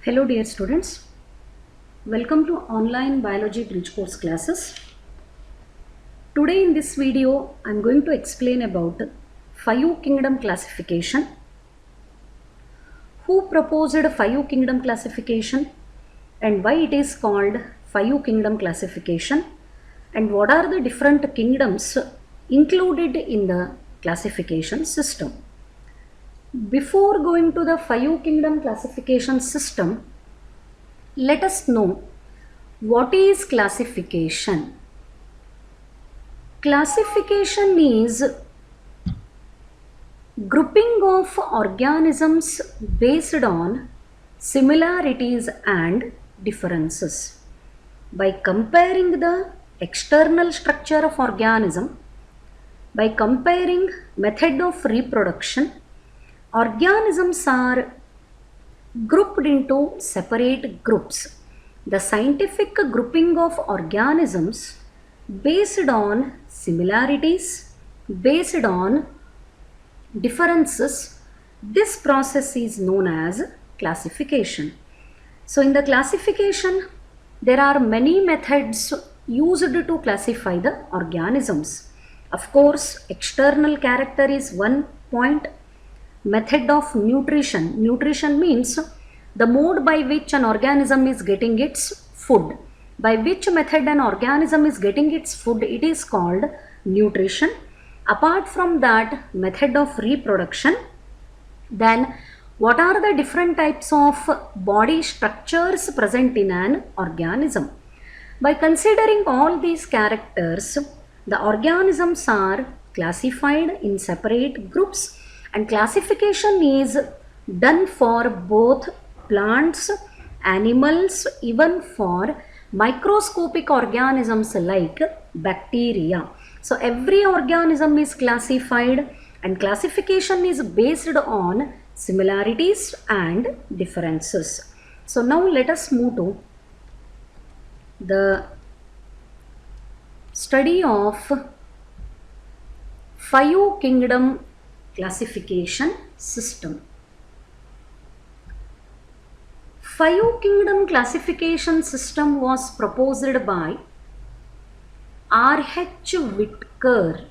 Hello dear students, welcome to online biology bridge course classes. Today in this video I am going to explain about five kingdom classification. Who proposed five kingdom classification and why it is called five kingdom classification, and what are the different kingdoms included in the classification system. Before going to the five kingdom classification system, let us know what is classification. Classification is grouping of organisms based on similarities and differences. By comparing the external structure of organism, by comparing method of reproduction, organisms are grouped into separate groups. The scientific grouping of organisms based on similarities, based on differences, this process is known as classification. So in the classification, there are many methods used to classify the organisms. Of course, external character is one point. Method of nutrition. Nutrition means the mode by which an organism is getting its food. By which method an organism is getting its food, it is called nutrition. Apart from that, method of reproduction. Then what are the different types of body structures present in an organism? By considering all these characters, the organisms are classified in separate groups, and classification is done for both plants, animals, even for microscopic organisms like bacteria. So every organism is classified, and classification is based on similarities and differences. So now let us move to the study of five kingdom classification system. Five kingdom classification system was proposed by R.H. Whitaker.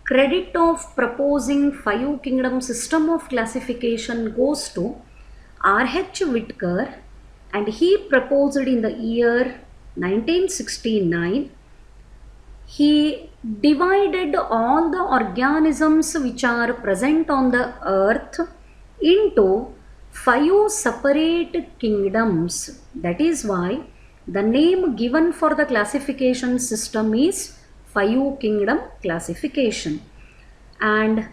Credit of proposing five kingdom system of classification goes to R.H. Whitaker, and he proposed in the year 1969. He divided all the organisms which are present on the earth into five separate kingdoms. That is why the name given for the classification system is five kingdom classification. And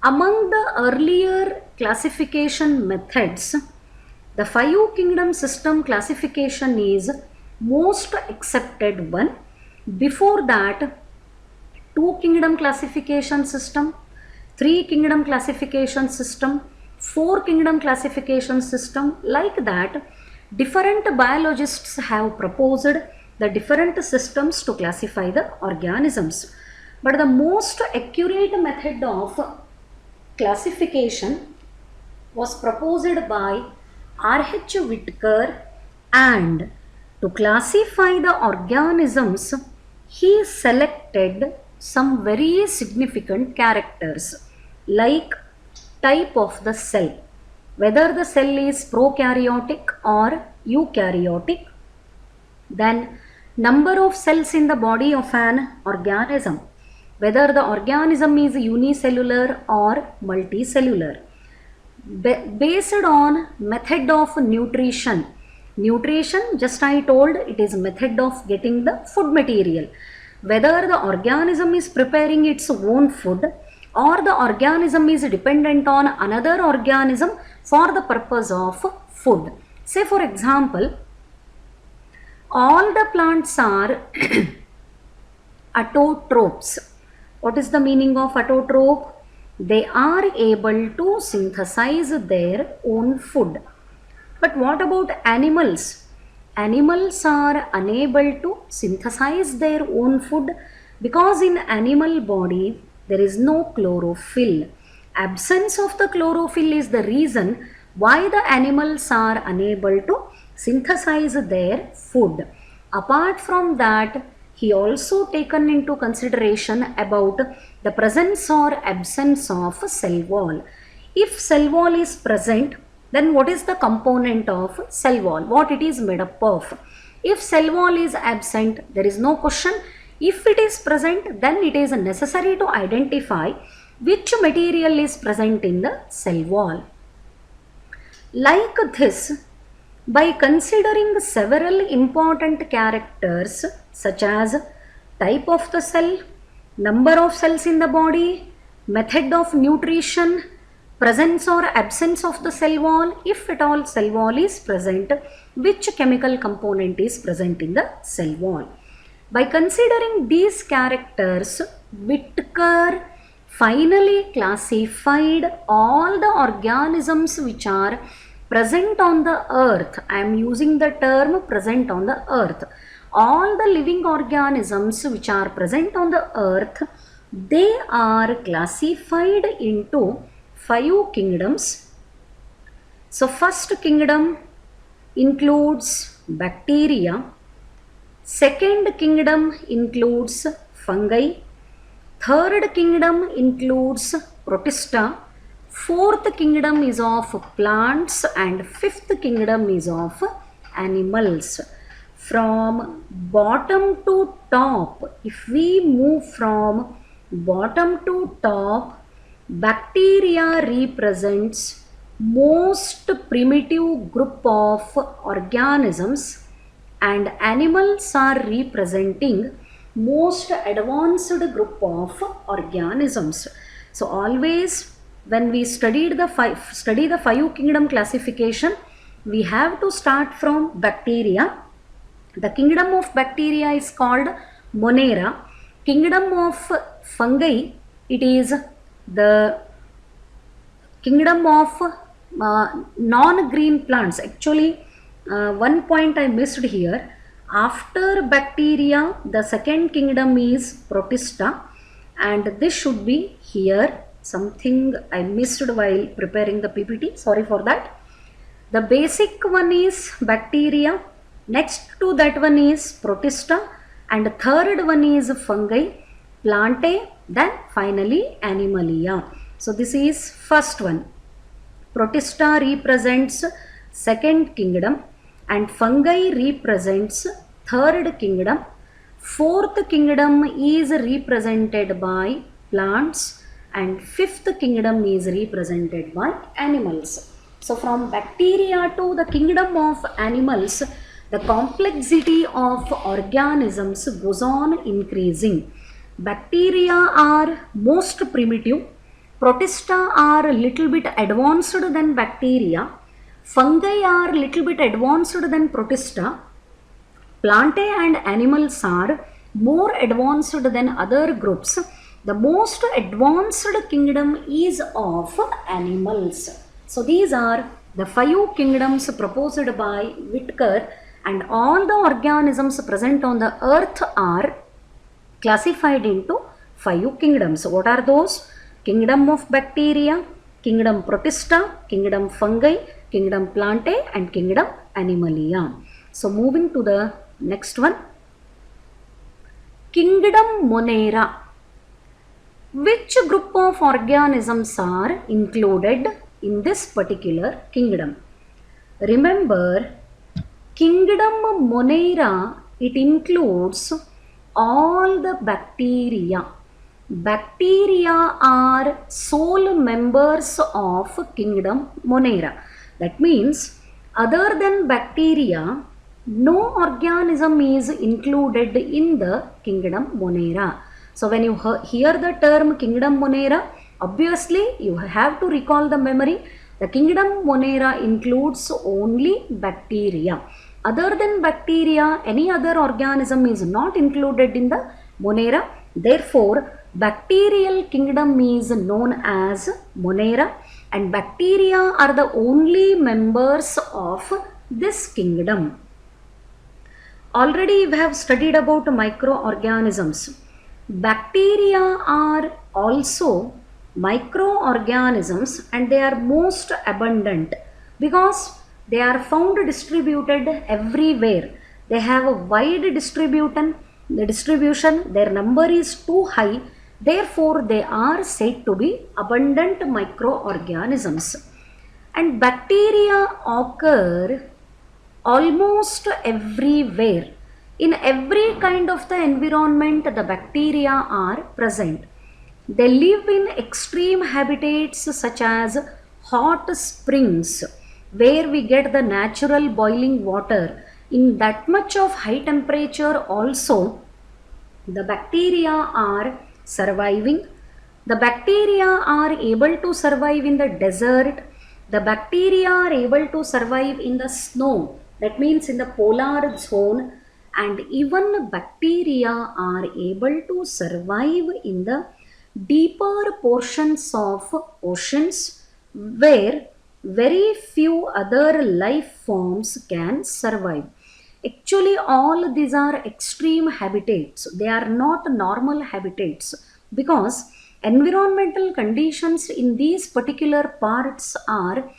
among the earlier classification methods, the five kingdom system classification is most accepted one. Before that, two kingdom classification system, three kingdom classification system, four kingdom classification system, like that different biologists have proposed the different systems to classify the organisms. But the most accurate method of classification was proposed by R.H. Whitaker, and to classify the organisms, he selected some very significant characters like type of the cell, whether the cell is prokaryotic or eukaryotic, then number of cells in the body of an organism, whether the organism is unicellular or multicellular, based on method of nutrition. Nutrition, just I told, it is method of getting the food material, whether the organism is preparing its own food or the organism is dependent on another organism for the purpose of food. Say for example, all the plants are autotrophs. What is the meaning of autotroph? They are able to synthesize their own food. But what about animals? Animals are unable to synthesize their own food because in animal body there is no chlorophyll. Absence of the chlorophyll is the reason Why the animals are unable to synthesize their food. Apart from that, he also taken into consideration about the presence or absence of cell wall. If cell wall is present, then what is the component of cell wall? What it is made up of? If cell wall is absent, there is no question. If it is present, then it is necessary to identify which material is present in the cell wall. Like this, by considering several important characters such as type of the cell, number of cells in the body, method of nutrition, presence or absence of the cell wall, if at all cell wall is present, which chemical component is present in the cell wall. By considering these characters, Whittaker finally classified all the organisms which are present on the earth. I am using the term present on the earth. All the living organisms which are present on the earth, they are classified into 5 kingdoms. So first kingdom includes bacteria. Second kingdom includes fungi. Third kingdom includes protista. Fourth kingdom is of plants and fifth kingdom is of animals. From bottom to top, if we move from bottom to top, bacteria represents most primitive group of organisms and animals are representing most advanced group of organisms. So always when we study the 5 kingdom classification, we have to start from bacteria. The kingdom of bacteria is called Monera. Kingdom of fungi, it is the kingdom of non-green plants. Actually, one point I missed here. After bacteria, the second kingdom is protista, and this should be here. Something I missed while preparing the PPT. Sorry for that. The basic one is bacteria. Next to that one is protista, and third one is fungi, plantae, then finally animalia. So this is first one. Protista represents second kingdom and fungi represents third kingdom. Fourth kingdom is represented by plants and fifth kingdom is represented by animals. So from bacteria to the kingdom of animals, the complexity of organisms goes on increasing. Bacteria are most primitive. Protista are a little bit advanced than bacteria. Fungi are little bit advanced than protista. Plantae and animals are more advanced than other groups. The most advanced kingdom is of animals. So these are the 5 kingdoms proposed by Whittaker, and all the organisms present on the earth are classified into 5 kingdoms. What are those? Kingdom of bacteria, kingdom protista, kingdom fungi, kingdom plantae and kingdom animalia. So moving to the next one. Kingdom Monera. Which group of organisms are included in this particular kingdom? Remember, kingdom Monera, it includes all the bacteria. Bacteria are sole members of kingdom Monera. That means other than bacteria, no organism is included in the kingdom Monera. So when you hear the term kingdom Monera, obviously you have to recall the memory. The kingdom Monera includes only bacteria. Other than bacteria, any other organism is not included in the Monera. Therefore, bacterial kingdom is known as Monera, and bacteria are the only members of this kingdom. Already we have studied about microorganisms. Bacteria are also microorganisms and they are most abundant. because they are found distributed everywhere. They have a wide distribution, their number is too high, therefore they are said to be abundant microorganisms. And bacteria occur almost everywhere. In every kind of the environment, the bacteria are present. They live in extreme habitats such as hot springs, where we get the natural boiling water. In that much of high temperature also, the bacteria are surviving. The bacteria are able to survive in the desert. The bacteria are able to survive in the snow, that means in the polar zone. And even bacteria are able to survive in the deeper portions of oceans, where very few other life forms can survive. Actually, all these are extreme habitats. They are not normal habitats, because environmental conditions in these particular parts are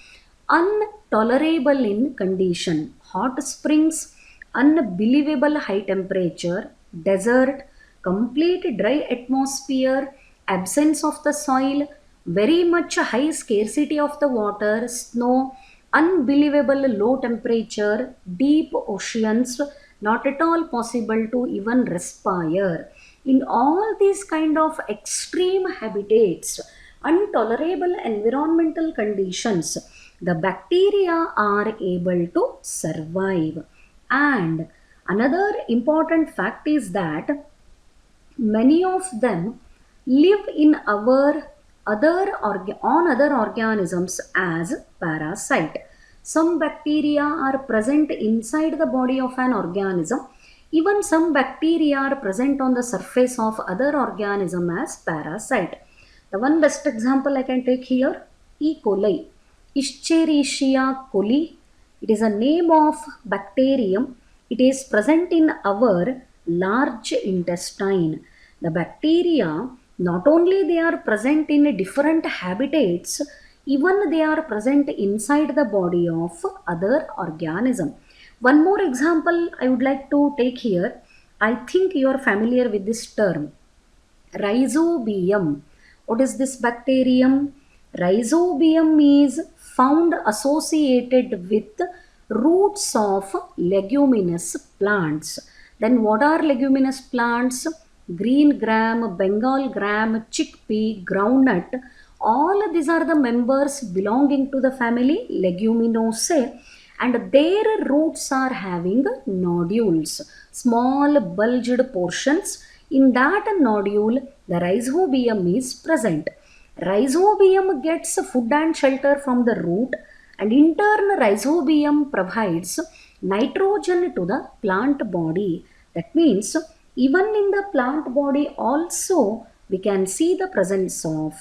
intolerable in condition. Hot springs, unbelievable high temperature, desert, complete dry atmosphere, absence of the soil, very much high scarcity of the water, snow, unbelievable low temperature, deep oceans, not at all possible to even respire. In all these kind of extreme habitats, intolerable environmental conditions, the bacteria are able to survive. And another important fact is that many of them live in our on other organisms as parasite. Some bacteria are present inside the body of an organism. Even some bacteria are present on the surface of other organism as parasite. The one best example I can take here, E. coli, Escherichia coli. It is a name of bacterium. It is present in our large intestine. The bacteria, not only they are present in different habitats, even they are present inside the body of other organism. One more example I would like to take here. I think you are familiar with this term, Rhizobium. What is this bacterium? Rhizobium is found associated with roots of leguminous plants. Then what are leguminous plants? Green gram, Bengal gram, chickpea, groundnut. All these are the members belonging to the family Leguminosae, and their roots are having nodules, small bulged portions. In that nodule, the rhizobium is present. Rhizobium gets food and shelter from the root, and in turn, rhizobium provides nitrogen to the plant body. That means, even in the plant body, also we can see the presence of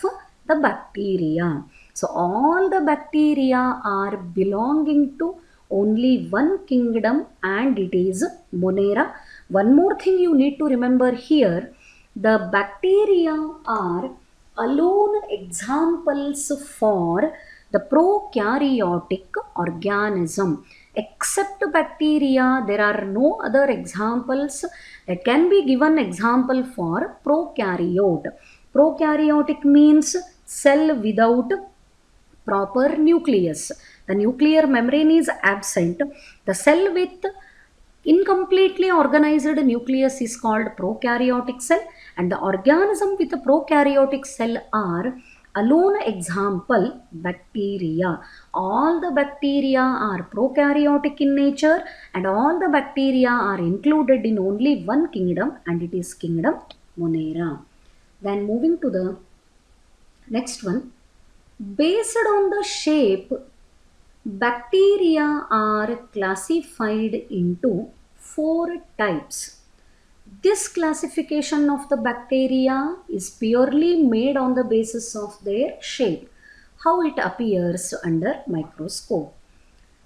the bacteria. So, all the bacteria are belonging to only one kingdom, and it is Monera. One more thing you need to remember here, the bacteria are alone examples for the prokaryotic organism. Except bacteria, there are no other examples that can be given example for prokaryote. Prokaryotic means cell without proper nucleus. The nuclear membrane is absent. The cell with incompletely organized nucleus is called prokaryotic cell, and the organism with a prokaryotic cell are alone example bacteria. All the bacteria are prokaryotic in nature, and all the bacteria are included in only one kingdom, and it is kingdom Monera. Then moving to the next one, based on the shape, bacteria are classified into four types. This classification of the bacteria is purely made on the basis of their shape, how it appears under microscope.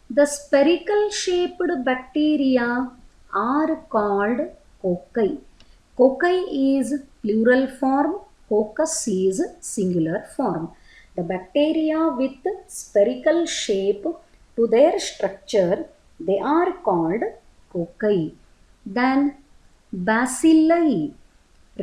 The spherical shaped bacteria are called cocci. Cocci is plural form, coccus is singular form. The bacteria with spherical shape to their structure, they are called cocci. Then bacilli,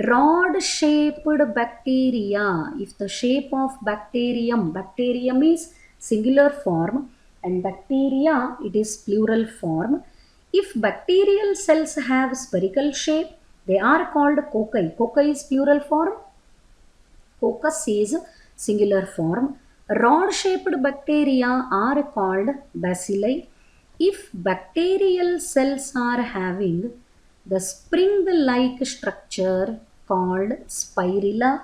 rod-shaped bacteria. If the shape of bacterium is singular form and bacteria it is plural form. If bacterial cells have spherical shape, they are called cocci. Cocci is plural form. Coccus is singular form. Rod-shaped bacteria are called bacilli. If bacterial cells are having the spring-like structure called spirilla,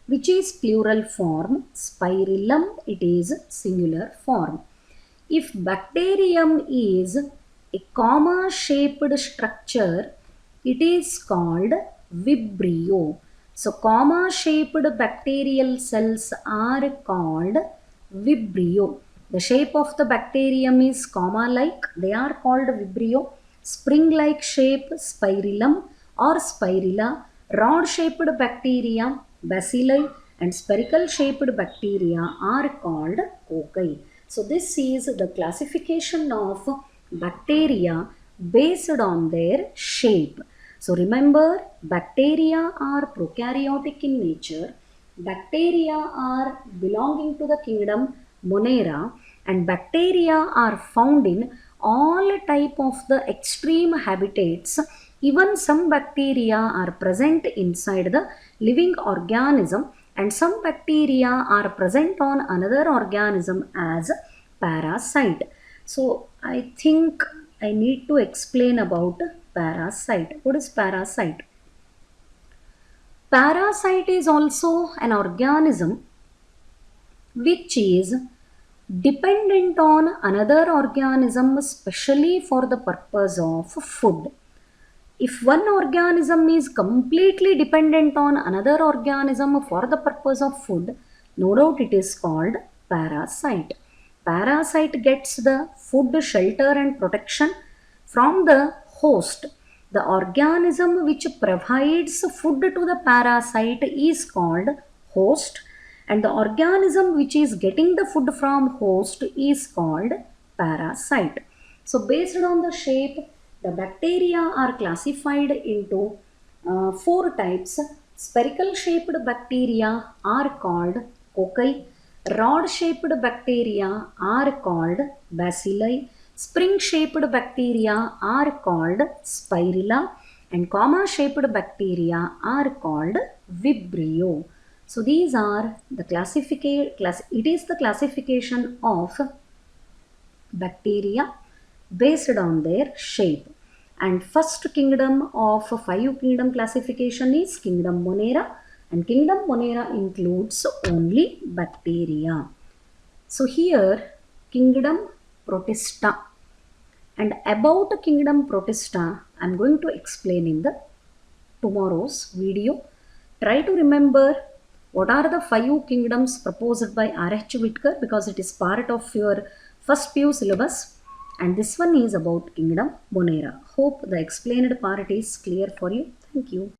which is plural form. Spirillum, it is singular form. If bacterium is a comma-shaped structure, it is called vibrio. So, comma-shaped bacterial cells are called vibrio. The shape of the bacterium is comma-like, they are called vibrio. Spring-like shape, spirillum or spirilla. Rod-shaped bacteria, bacilli, and spherical-shaped bacteria are called cocci. So this is the classification of bacteria based on their shape. So remember, bacteria are prokaryotic in nature. Bacteria are belonging to the kingdom Monera, and bacteria are found in all type of the extreme habitats. Even some bacteria are present inside the living organism, and some bacteria are present on another organism as parasite. So I think I need to explain about parasite. What is parasite? Parasite is also an organism which is dependent on another organism, especially for the purpose of food. If one organism is completely dependent on another organism for the purpose of food, no doubt it is called parasite. Parasite gets the food, shelter and protection from the host. The organism which provides food to the parasite is called host, and the organism which is getting the food from host is called parasite. So based on the shape, the bacteria are classified into 4 types. Spherical shaped bacteria are called cocci. Rod shaped bacteria are called bacilli. Spring shaped bacteria are called spirilla. And comma shaped bacteria are called vibrio. So these are the it is the classification of bacteria based on their shape. And first kingdom of 5 kingdom classification is kingdom Monera, and kingdom Monera includes only bacteria. So here kingdom Protista, and about kingdom Protista I am going to explain in the tomorrow's video. Try to remember what are the 5 kingdoms proposed by R.H. Whittaker, because it is part of your first PU syllabus, and this one is about kingdom Monera. Hope the explained part is clear for you. Thank you.